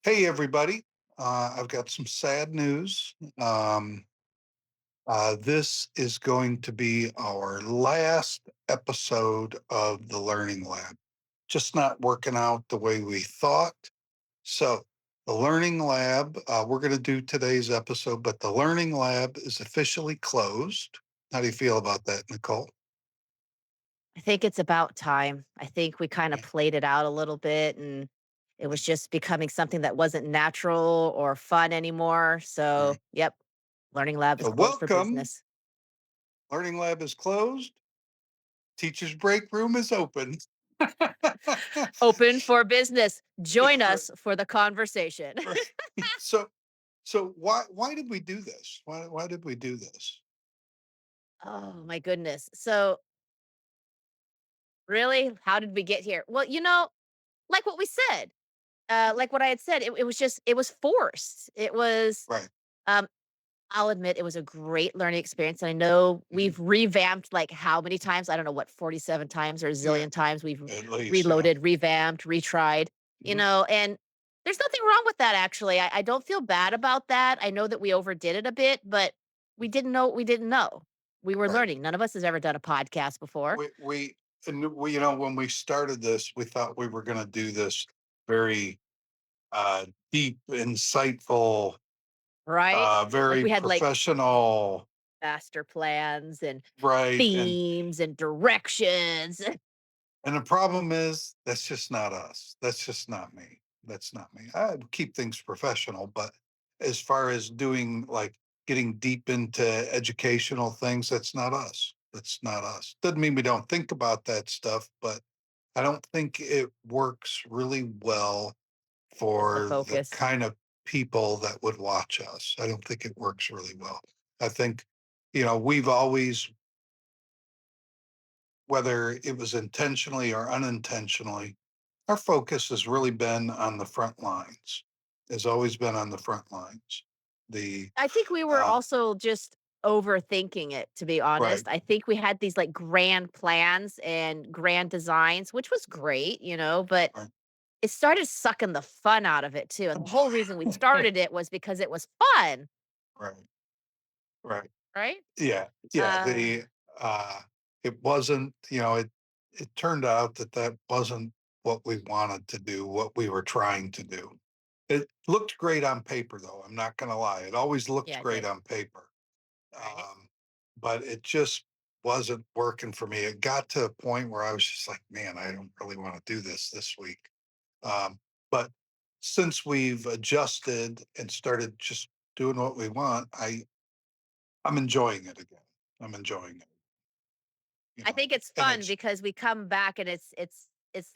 Hey, everybody. I've got some sad news. This is going to be our last episode of the Learning Lab. Just not working out the way we thought. So, the Learning Lab, we're going to do today's episode, but the Learning Lab is officially closed. How do you feel about that, Nicole? I think it's about time. I think we kind of Yeah, played it out a little bit and it right, was just becoming something that wasn't natural or fun anymore. So, right. yep, Learning Lab is So, closed for welcome. business. Learning Lab is closed. Teacher's break room is open. Open for business. Join Right. us for the conversation. Right. So why did we do this? Why did we do this? Oh my goodness. So, really, how did we get here? Well, like what we said, like what I had said, it was just, it was forced. It was, Right. um, I'll admit it was a great learning experience, and I know Mhm. we've revamped, like, how many times? I don't know, what, 47 times or a Yeah. zillion times we've At least, yeah. reloaded, revamped, retried, Mhm. and there's nothing wrong with that, actually. I don't feel bad about that. I know that we overdid it a bit, but we didn't know what we didn't know. We were Right. learning. None of us has ever done a podcast before, We when we started this, we thought we were going to do this very deep, insightful, right? Like, very we had, like, professional, master plans and right? themes and directions. And the problem is that's just not us. That's just not me. That's not me. I keep things professional, but as far as doing like getting deep into educational things, that's not us. That's not us. Doesn't mean we don't think about that stuff, but I don't think it works really well With the for the focus. kind of people that would watch us. I don't think it works really well. I think, we've always, whether it was intentionally or unintentionally, our focus has really been on the front lines, has always been on the front lines. The I think we were uh, also just overthinking it, to be right, honest. I think we had these, like, grand plans and grand designs, which was great, but right, it started sucking the fun out of it too. And the whole reason we started it was because it was fun, right, right. right? Yeah, yeah. Uh, Uh, it wasn't, it turned out that that wasn't what we wanted to do, what we were trying to do. It looked great on paper, though. I'm not going to lie. It always looked yeah, it great did. on paper. Right. Um, but it just wasn't working for me. It got to a point where I was just like, man, I don't really want to do this week. But since we've adjusted and started just doing what we want, I'm enjoying it again. I'm enjoying it, I think it's and fun it's because we come back and it's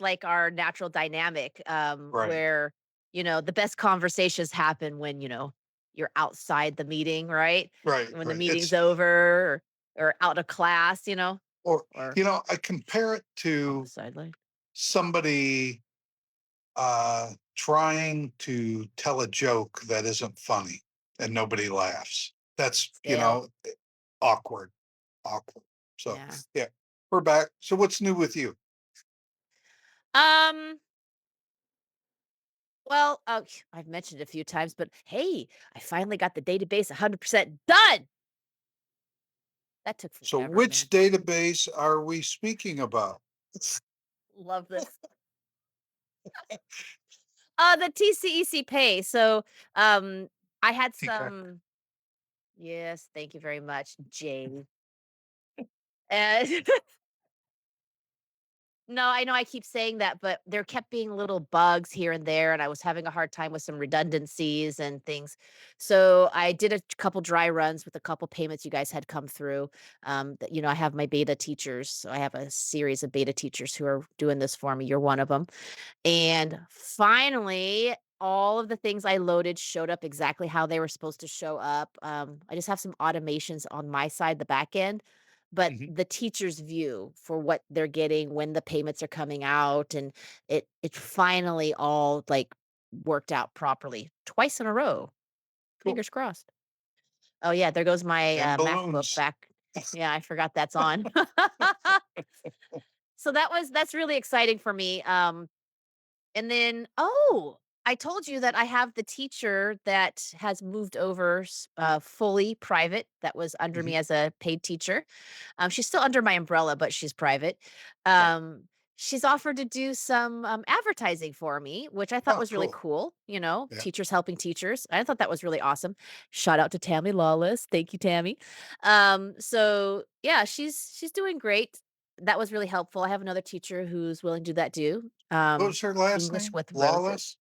like our natural dynamic, right, where, the best conversations happen when, you're outside the meeting, right? right, When the right. meeting's It's over or out of class, or or I compare it on the to sideline. somebody trying to tell a joke that isn't funny and nobody laughs. That's, Stale. awkward, awkward. So, Yeah. yeah, we're back. So, what's new with you? Um, well, I've mentioned it a few times, but hey, I finally got the database 100% done. That took So, forever, which man. database are we speaking about? Love this. The TCEC pay. So, I had TCAC. some. Yes, thank you very much, Jane. And no, I know I keep saying that, but there kept being little bugs here and there, and I was having a hard time with some redundancies and things. So I did a couple dry runs with a couple payments you guys had come through. I have my beta teachers, so I have a series of beta teachers who are doing this for me. You're one of them, and finally. All of the things I loaded showed up exactly how they were supposed to show up. I just have some automations on my side, the back end, but Mhm. the teacher's view for what they're getting, when the payments are coming out, and it finally all, like, worked out properly twice in a row. Cool. Fingers crossed. Oh, yeah, there goes my, And MacBook balloons. back. Yeah, I forgot that's on. So that's really exciting for me, and then, oh, I told you that I have the teacher that has moved over fully private, that was under Mhm. me as a paid teacher. She's still under my umbrella, but she's private. Right. She's offered to do some advertising for me, which I thought Oh, was really cool. cool. Yeah. Teachers helping teachers. I thought that was really awesome. Shout out to Tammy Lawless. Thank you, Tammy. So yeah, she's doing great. That was really helpful. I have another teacher who's willing to do that too. What was her last English name? with roses. Lawless?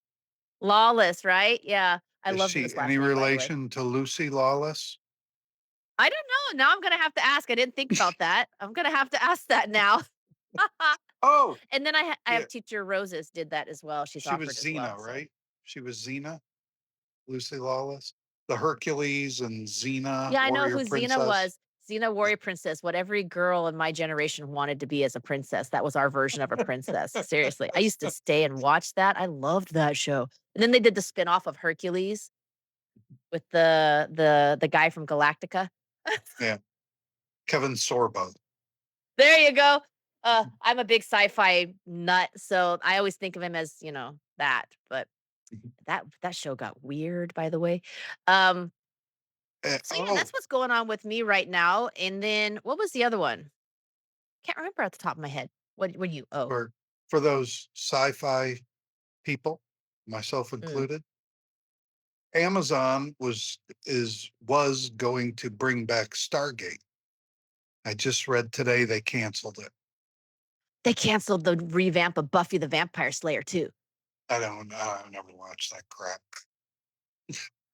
Lawless, right? Yeah. I Is love she this any last name, by the way. relation to Lucy Lawless? I don't know. Now I'm gonna have to ask. I didn't think about that. I'm gonna have to ask that now. Oh, And then I yeah. have teacher Roses did that as well. She's She was offered as well. Xena, So right? She was Xena, Lucy Lawless? The Hercules and Xena, yeah, I know warrior who Xena princess? was. Xena Yeah. Warrior Princess. What every girl in my generation wanted to be as a princess. That was our version of a princess. Seriously. I used to stay and watch that. I loved that show. And then they did the spin-off of Hercules with the guy from Galactica. Yeah. Kevin Sorbo. There you go. I'm a big sci-fi nut, so I always think of him as, that, but that show got weird, by the way. Um, so yeah, Oh, that's what's going on with me right now, and then what was the other one? Can't remember at the top of my head. What do you oh, for for those sci-fi people, myself mm. included, Amazon was going to bring back Stargate. I just read today they canceled it. They canceled the revamp of Buffy the Vampire Slayer too. I never watched that crap.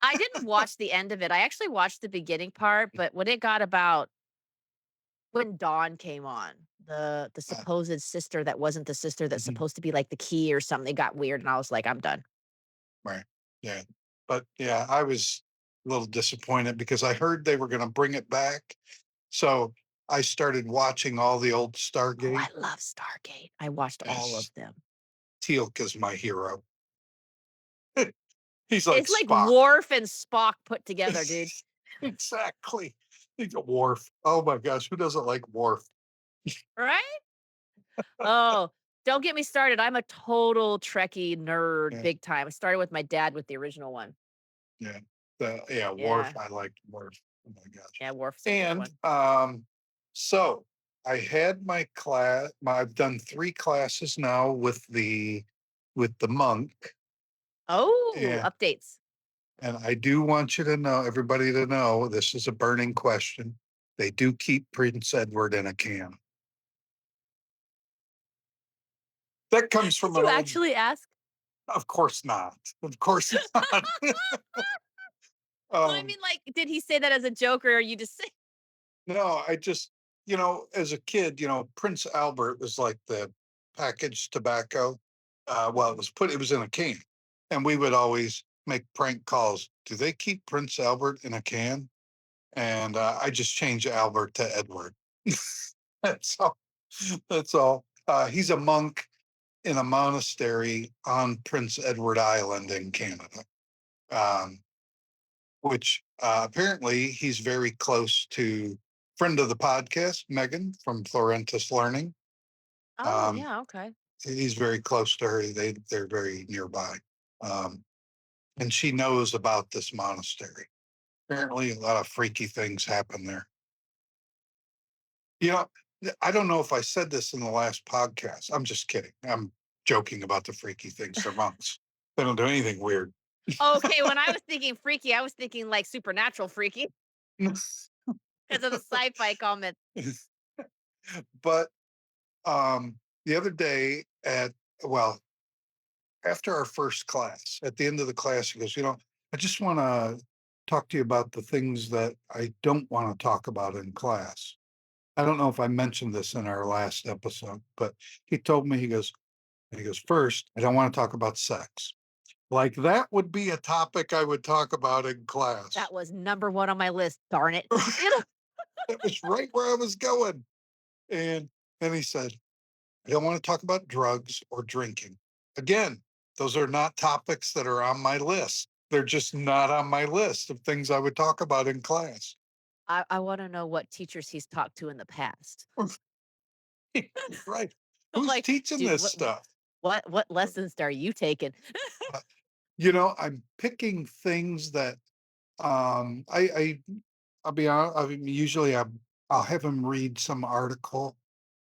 I didn't watch the end of it. I actually watched the beginning part, but when it got about when Dawn came on, the Uh, supposed sister that wasn't the sister that's mhm, supposed to be like the key or something, it got weird and I was like, "I'm done." right. Yeah. But yeah, I was a little disappointed because I heard they were going to bring it back. So I started watching all the old Oh, Stargate. I love Stargate. I watched all As of them. Teal'c is my hero. He's like It's like Spock. Worf and Spock put together, dude. Exactly. He's a Worf. Oh my gosh, who doesn't like Worf? Right? Oh, don't get me started. I'm a total Trekkie nerd, Yeah, big time. I started with my dad with the original one. yeah. Yeah, Worf. Yeah. I liked Worf. Oh my gosh. Yeah, Worf's a good And one. so I had my class. I've done 3 classes now with the monk. Oh, And updates. and I do want you to know, everybody to know, this is a burning question. They do keep Prince Edward in a can. That comes Did from an you old. actually ask? Of course not. Of course not. Well, I um, mean, like, did he say that as a joke or are you just saying no, I just, as a kid, Prince Albert was like the packaged tobacco. Well, it was in a can, and we would always make prank calls. Do they keep Prince Albert in a can? And I just changed Albert to Edward. That's all. That's all. He's a monk in a monastery on Prince Edward Island in Canada. Um, which apparently he's very close to friend of the podcast, Megan from Florentis Learning. Oh, Um, yeah, okay. he's very close to her. They're very nearby, um, and she knows about this monastery. Apparently, a lot of freaky things happen there. You know, I don't know if I said this in the last podcast. I'm just kidding. I'm joking about the freaky things. They're monks. They don't do anything weird. Okay, when I was thinking freaky, I was thinking like supernatural freaky because of the sci-fi comment. But the other day well, after our first class, at the end of the class, he goes, I just want to talk to you about the things that I don't want to talk about in class. I don't know if I mentioned this in our last episode, but he told me, he goes, first, I don't want to talk about sex. Like that would be a topic I would talk about in class. That was number 1 on my list, darn it. That was right where I was going. And then he said, I don't want to talk about drugs or drinking. Again, those are not topics that are on my list. They're just not on my list of things I would talk about in class. I wanna know what teachers he's talked to in the past. Right. I'm Who's like, teaching "Dude, this what stuff? what what lessons are you taking?" I'm picking things that I'll be honest, I mean, usually I'll have him read some article,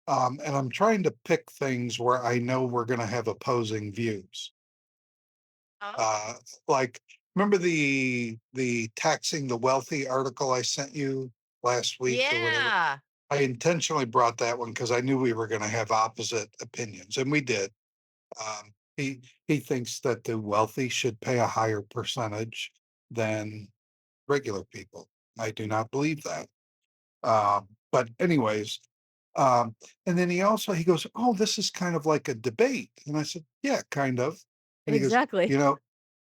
and I'm trying to pick things where I know we're going to have opposing views. Oh, Uh, like, remember the taxing the wealthy article I sent you last week or whatever? yeah, I intentionally brought that one because I knew we were going to have opposite opinions, and we did. He thinks that the wealthy should pay a higher percentage than regular people. I do not believe that. But anyways, um, and then he goes, "Oh, this is kind of like a debate," and I said, "Yeah, kind of." And he goes, exactly. "You know,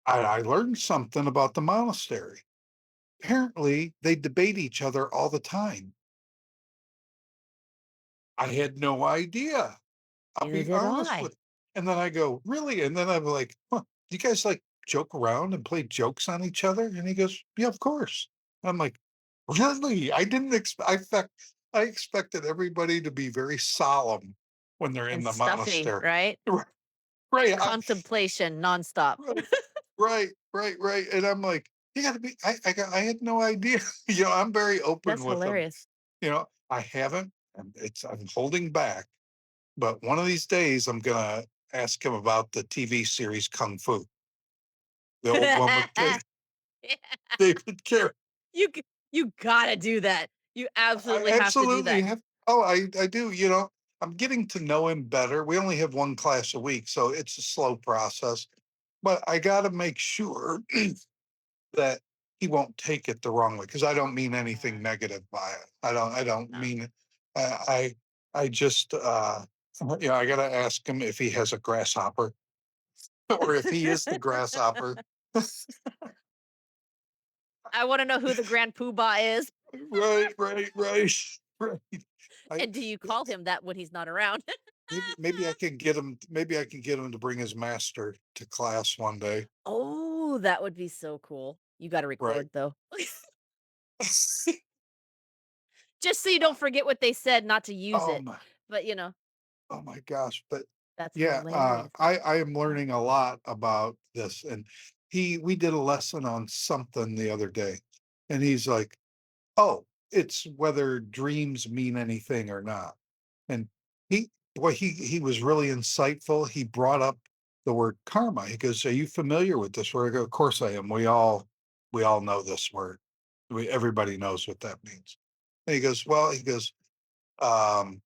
I learned something about the monastery. Apparently, they debate each other all the time. I had no idea. I'll Neither be did honest I. with." And then I go, "Really?" And then I'm like, "Huh, you guys like joke around and play jokes on each other?" And he goes, "Yeah, of course." I'm like, "Really? I didn't expect I expected everybody to be very solemn when they're in And the stuffy, monastery." right? Right, right, Contemplation nonstop. right, right. And I'm like, "You gotta be." I had no idea. I'm very open That's with them. hilarious. I haven't, and I'm holding back, but one of these days, I'm gonna ask him about the TV series Kung Fu, the old one with David Carradine. You g you gotta do that. You I absolutely have to do absolutely that. have. Oh, I do. I'm getting to know him better. We only have one class a week, so it's a slow process. But I got to make sure that he won't take it the wrong way because I don't mean anything Yeah, negative by it. I don't no. mean it. I just I got to ask him if he has a grasshopper or if he is the grasshopper. I wanna know who the grand poobah is, Right. Right. I and do you call him that when he's not around? maybe I can get him. Maybe I can get him to bring his master to class one day. Oh, that would be so cool. You gotta Right. record, though. Just so you don't forget what they said, not to use oh it. my, But, oh my gosh! But that's yeah, hilarious. I am Oh, learning a lot about this, and we did a lesson on something the other day, and he's like, "Oh, it's whether dreams mean anything or not." And he he was really insightful. He brought up the word karma. He goes, "Are you familiar with this word?" I go, "Of course I am. We all know this word. Everybody knows what that means." And he goes, "Well," um,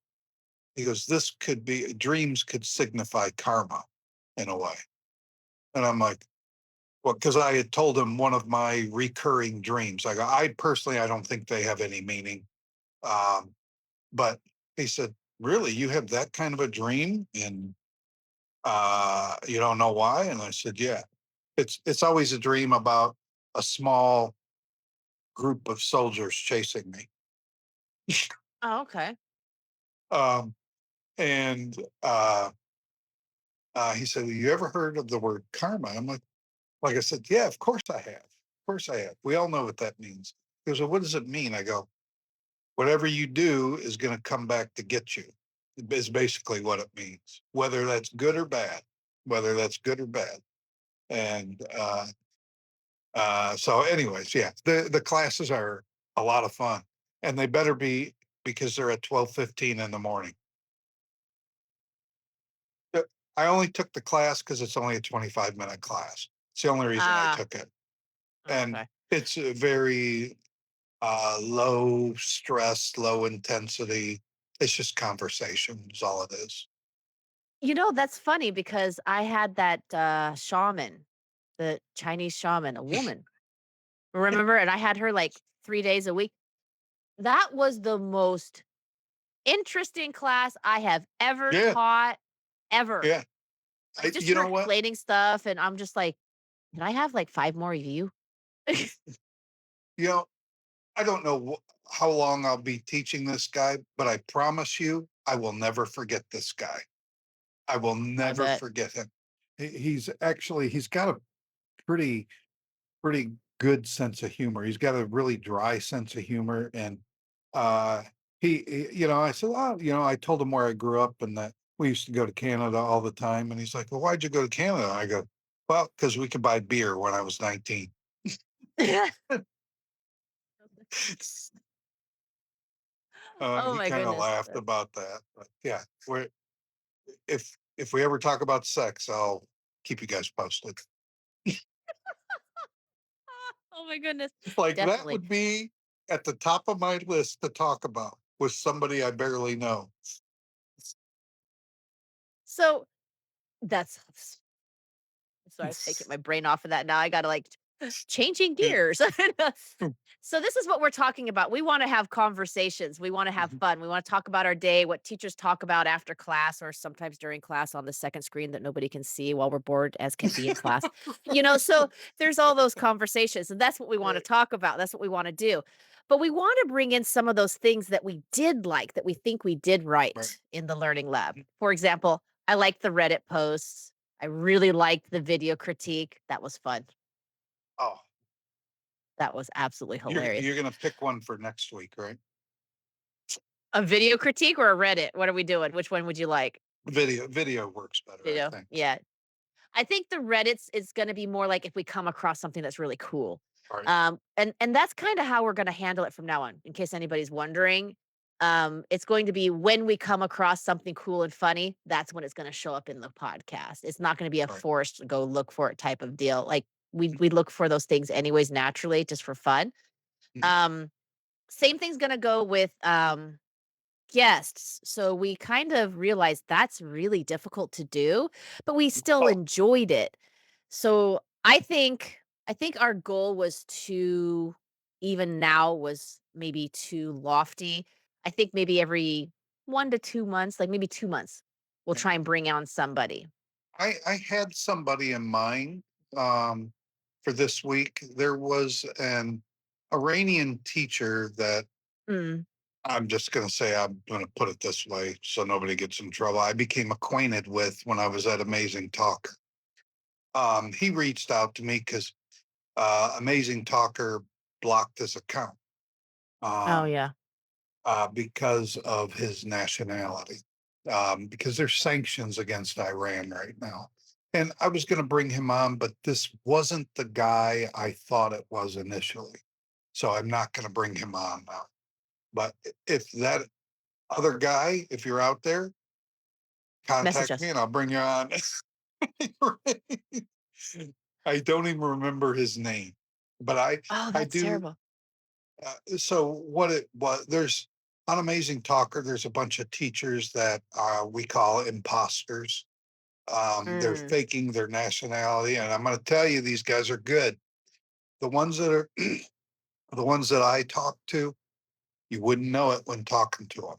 "this could be dreams could signify karma in a way." And I'm like, "Well," because I had told him one of my recurring dreams. I go, I don't think they have any meaning. Um, but he said, "Really, you have that kind of a dream, and you don't know why?" And I said, "Yeah, it's always a dream about a small group of soldiers chasing me." oh, okay. Um, and he said, "You ever heard of the word karma?" I'm like I said, "Yeah, of course I have. Of course I have. We all know what that means." He goes, "Well, what does it mean?" I go, "Whatever you do is going to come back to get you." Is basically what it means, whether that's good or bad, whether that's good or bad. And so, anyways, yeah, the classes are a lot of fun, and they better be because they're at 12:15 in the morning. Uh, I only took the class because it's only a 25-minute class. It's the only reason I Ah, took it, and okay. it's a very low stress, low intensity. It's just conversation, is all it is. That's funny because I had that, shaman, the Chinese shaman, a woman, remember? And I had her, like, 3 days a week. That was the most interesting class I have ever Yeah, taught, ever. yeah. Just You her know what? explaining stuff, and I'm just like, "Can I have, like, 5 more of you?" You know, I don't know how long I'll be teaching this guy, but I promise you, I will never forget this guy. I will I never bet. forget him. He's got a pretty pretty good sense of humor. He's got a really dry sense of humor, and uh, I said, "Oh, I told him where I grew up and that we used to go to Canada all the time." And he's like, "Well, why'd you go to Canada?" I go, Well, because we could buy beer when I was 19. Oh He my kind of goodness. laughed about that, but yeah, if we ever talk about sex, I'll keep you guys posted. Oh my goodness. Like that Definitely. would be at the top of my list to talk about with somebody I barely know. So that's so I was taking my brain off of that. Now I gotta like changing gears. So this is what we're talking about. We want to have conversations. We want to have Mhm. fun. We want to talk about our day, what teachers talk about after class or sometimes during class on the second screen that nobody can see while we're bored as can be in class. So there's all those conversations and that's what we want to Right, talk about. That's what we want to do. But we want to bring in some of those things that we did like that we think we did right. right in the learning lab. For example, I like the Reddit posts. I really liked the video critique. That was fun. Oh, That was absolutely hilarious. you're gonna pick one for next week, right? A video critique or a Reddit? What are we doing? Which one would you like? Video works better, I Video? think. Yeah. I think the Reddit's is gonna be more like if we come across something that's really cool. All right, And that's kinda how we're gonna handle it from now on, in case anybody's wondering. It's going to be when we come across something cool and funny, that's when it's gonna show up in the podcast. It's not gonna be a all right. forced go look for it type of deal. Like, we look for those things anyways naturally just for fun. Mhm. Um, Same thing's gonna go with, guests. So we kind of realized that's really difficult to do, but we still Oh, enjoyed it. So I think our goal was too even now was maybe too lofty. I think maybe every 1 to 2 months, like maybe 2 months, we'll yeah. try and bring on somebody. I had somebody in mind um, for this week. There was an Iranian teacher that Mm. I'm just going to say, I'm going to put it this way so nobody gets in trouble. I became acquainted with when I was at Amazing Talk. He reached out to me because Amazing Talker blocked his account Oh um, yeah. because of his nationality, because there's sanctions against Iran right now. And I was going to bring him on, but this wasn't the guy I thought it was initially. So I'm not going to bring him on now. But if that other guy, if you're out there, Message contact me us. and I'll bring you on. I don't even remember his name, but Oh, I that's do. terrible. So what it was, there's on Amazing Talker, there's a bunch of teachers that we call imposters. They're Mm. faking their nationality, and I'm going to tell you, these guys are good. The ones that are the ones that I talk to, you wouldn't know it when talking to them.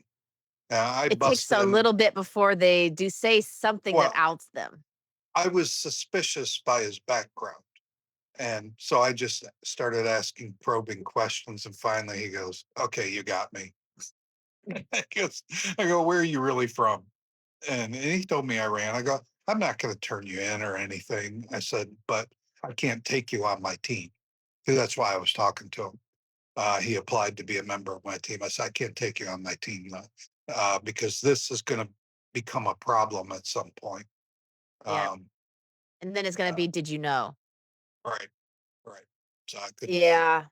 I It takes busted a them. little bit before they do say something that Well, outs them. I was suspicious by his background. And so I just started asking probing questions. And finally he goes, "Okay, you got me." I go, "Where are you really from?" And he told me Iran. I go, "I'm not going to turn you in or anything." I said, "But I can't take you on my team." 'Cause that's why I was talking to him. He applied to be a member of my team. I said, "I can't take you on my team though, because this is going to become a problem at some point." Yeah. Um, And then it's gonna uh, be, "Did you know?" right, right. So I couldn't do it. Yeah.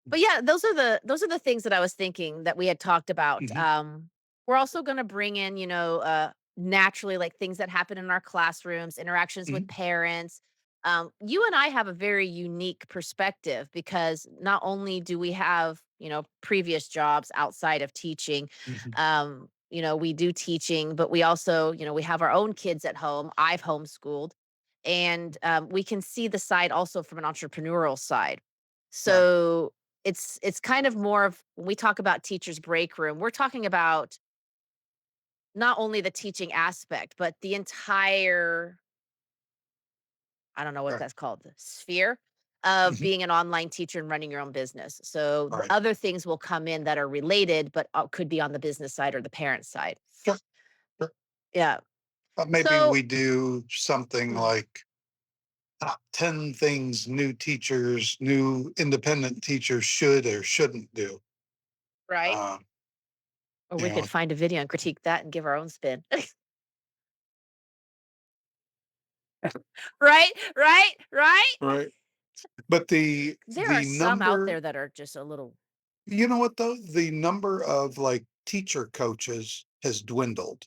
But yeah, those are the things that I was thinking that we had talked about. Mhm, We're also gonna bring in, naturally, like, things that happen in our classrooms, interactions with mhm, parents. You and I have a very unique perspective because not only do we have, previous jobs outside of teaching, mhm. we do teaching, but we also, we have our own kids at home. I've homeschooled, and we can see the side also from an entrepreneurial side. Right. So it's kind of more of when we talk about teachers break room, we're talking about not only the teaching aspect, but the entire, I don't know what Right. that's called, the sphere of Mhm. being an online teacher and running your own business. So Right. other things will come in that are related, but could be on the business side or the parent side. Sure. Sure. Yeah. Maybe So we do something mm, like top 10 things new independent teachers should or shouldn't do. right. Um, Or you we could know, find a video and critique that and give our own spin. Right, right, right? right. But There are the some out number, there that are just a little. you know what though? The number of like teacher coaches has dwindled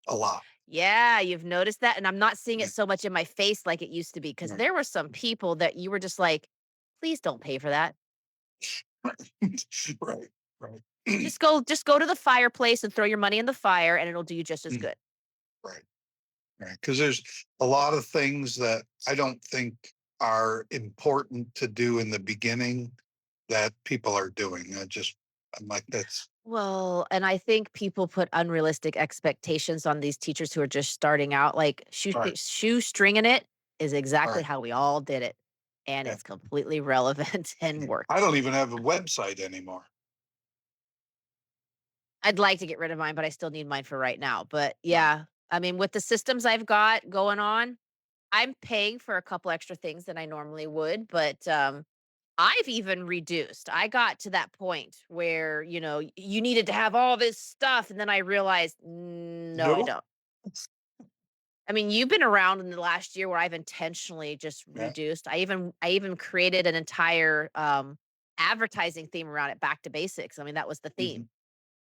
a lot. Yeah, you've noticed that, and I'm not seeing it Yeah. so much in my face like it used to be. Because Right. there were some people that you were just like, "Please don't pay for that. Right. Right. Just go to the fireplace and throw your money in the fire, and it'll do you just as Mm, good." right. Right. Because there's a lot of things that I don't think are important to do in the beginning that people are doing. I'm like, that's Well, and I think people put unrealistic expectations on these teachers who are just starting out, like, all right. shoestringing it is All exactly right. how we all did it, and Yeah. it's completely relevant and I works. don't even have a website anymore. I'd like to get rid of mine, but I still need mine for right now, but Right. yeah, I mean, with the systems I've got going on, I'm paying for a couple extra things than I normally would, but, I've even reduced. I got to that point where, you needed to have all this stuff, and then I realized, no, I No. don't." I mean, you've been around in the last year where I've intentionally just Yeah. reduced. I even created an entire, advertising theme around it, back to basics. I mean, that was the theme. Hmm.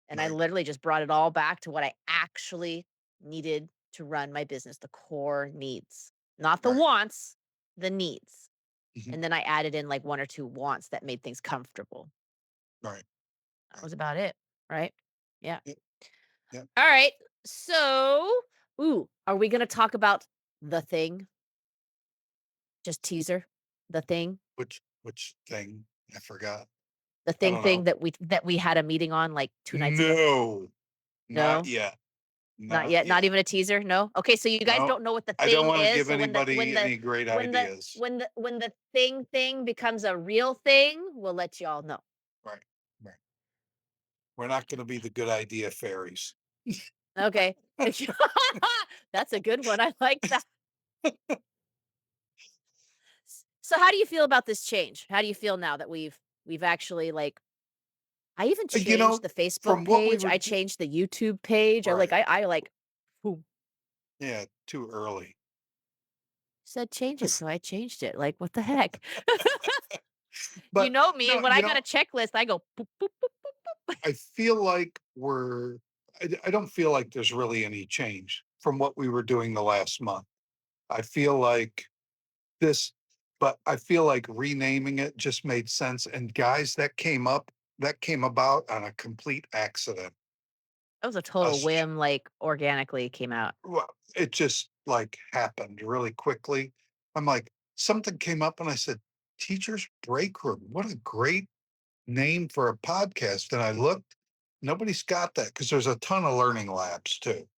And I Right. literally just brought it all back to what I actually needed to run my business, the core needs, not the Right. wants, the needs. Hmm. And then I added in like one or two wants that made things comfortable. Right. That Right. was about it. Right. Yeah. Yep. Yep. All right. So, are we going to talk about the thing? Just teaser, the thing, Which thing? I forgot. the I thing don't know. thing that we had a meeting on like 2 nights ago? No, not No? yet. Not Not yet? Not yet. even a teaser? No? Okay, so you guys No, don't know what the I don't thing want to is, give so when the when anybody the any great when the ideas. when the when the thing becomes a real thing, we'll let y'all know. Right. Right. We're not going to be the good idea fairies. Okay. That's a good one, I like that. So how do you feel about this change? How do you feel now that we've actually, like, I even You changed know, the Facebook from what we page, were, I changed the YouTube page, right. boom, Yeah, too early. said change it, so I changed it, like, what the heck? You But know me, no, when I got a checklist, I go boop, boop, boop, boop. I feel like I don't feel like there's really any change from what we were doing the last month. I feel like this, but I feel like renaming it just made sense. And guys, that came about on a complete accident. That was a total Us, whim, like, organically came out. well, it just like happened really quickly. I'm like, something came up and I said, Teacher's Break Room. What a great name for a podcast. And I looked, nobody's got that because there's a ton of learning labs too.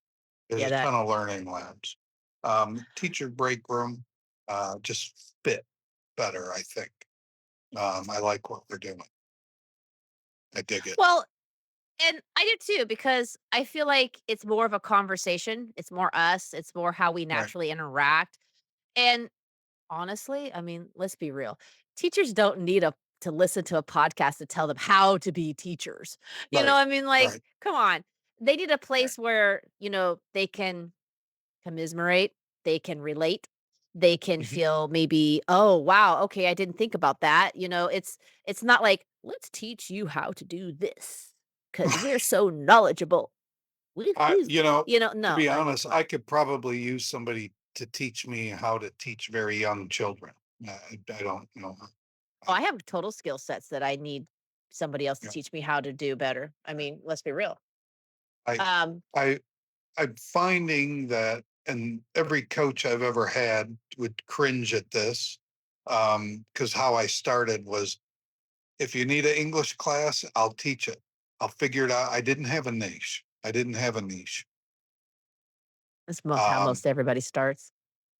There's Yeah, a that ton of learning labs. Teacher break room just fit better, I think. I like what we're doing. I dig it. well, and I do too, because I feel like it's more of a conversation, it's more us, it's more how we Right. naturally interact, and honestly, I mean, let's be real. Teachers don't need a to listen to a podcast to tell them how to be teachers. Right. I mean, like, Right. come on. They need a Right. place where, they can commiserate, they can relate, they can Mhm. feel maybe, "Oh, wow, okay, I didn't think about that." It's not like, "Let's teach you how to do this because 'cause we're so knowledgeable. Woohoo." To No, be I mean, honest, come on. I could probably use somebody to teach me how to teach very young children. I don't know. Oh, I, I have total skill sets that I need somebody else to you know, teach me how to do better. I mean, let's be real. I, Um, I, I'm finding that, and every coach I've ever had would cringe at this, because how I started was, if you need an English class, I'll teach it. I'll figure it out. I didn't have a niche. I didn't have a niche. that's how Um, most everybody starts.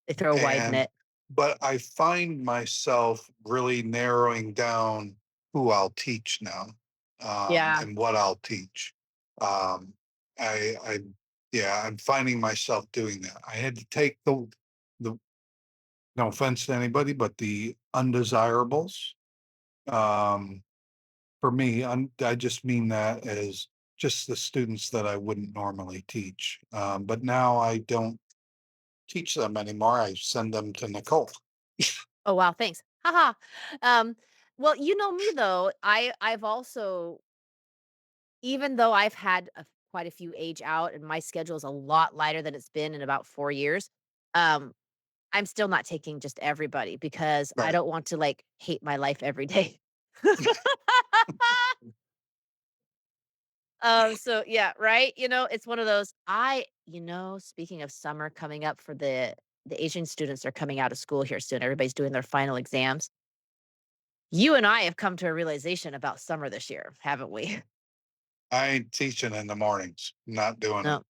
They throw a wide and net. but I find myself really narrowing down who I'll teach now, Yeah. and what I'll teach. Um, I yeah, I'm finding myself doing that. I had to take the no offense to anybody, but the undesirables. Um, for me, I just mean that as just the students that I wouldn't normally teach. But now I don't teach them anymore. I send them to Nicole. Oh, wow, thanks. Haha. Well, you know me though, I've also even though I've had quite a few age out and my schedule is a lot lighter than it's been in about 4 years, um, I'm still not taking just everybody because I Right. don't want to, like, hate my life every day. So yeah, right? It's one of those speaking of summer coming up for the Asian students are coming out of school here soon. Everybody's doing their final exams. You and I have come to a realization about summer this year, haven't we? I ain't teaching in the mornings. Not doing it. No.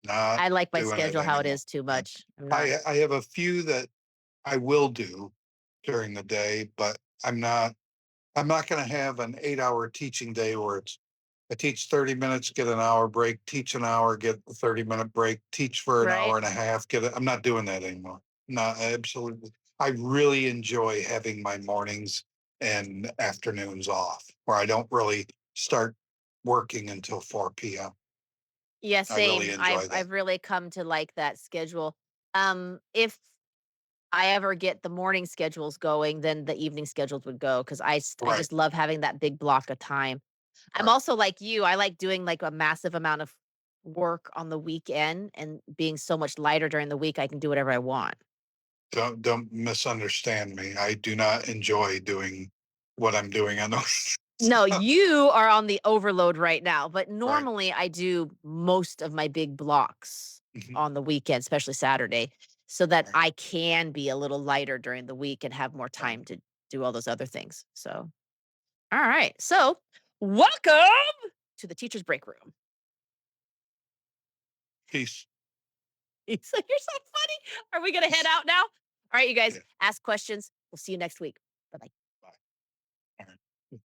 Not I like my doing it schedule how it anymore. is too Yeah. much. I'm not. I have a few that I will do during the day, but I'm not going to have an 8 hour teaching day where it's I teach 30 minutes, get an hour break, teach an hour, get a 30-minute break, teach for an Right? hour and a half, I'm not doing that anymore. Not absolutely. I really enjoy having my mornings and afternoons off where I don't really start working until 4 p.m. Yeah, I really same. I've enjoy that. I've really come to like that schedule. If I ever get the morning schedules going, then the evening schedules would go because I Right. just love having that big block of time. I'm Right. also like you. I like doing like a massive amount of work on the weekend and being so much lighter during the week, I can do whatever I want. Don't misunderstand me. I do not enjoy doing what I'm doing on those. No, you are on the overload right now, but Right. normally I do most of my big blocks Mhm. on the weekend, especially Saturday, so that Right. I can be a little lighter during the week and have more Right. time to do all those other things. So, all right. So, welcome to the teacher's break room. Peace. So you're so funny. Are we going to head out now? All right, you guys, Yeah. ask questions. We'll see you next week. Bye bye.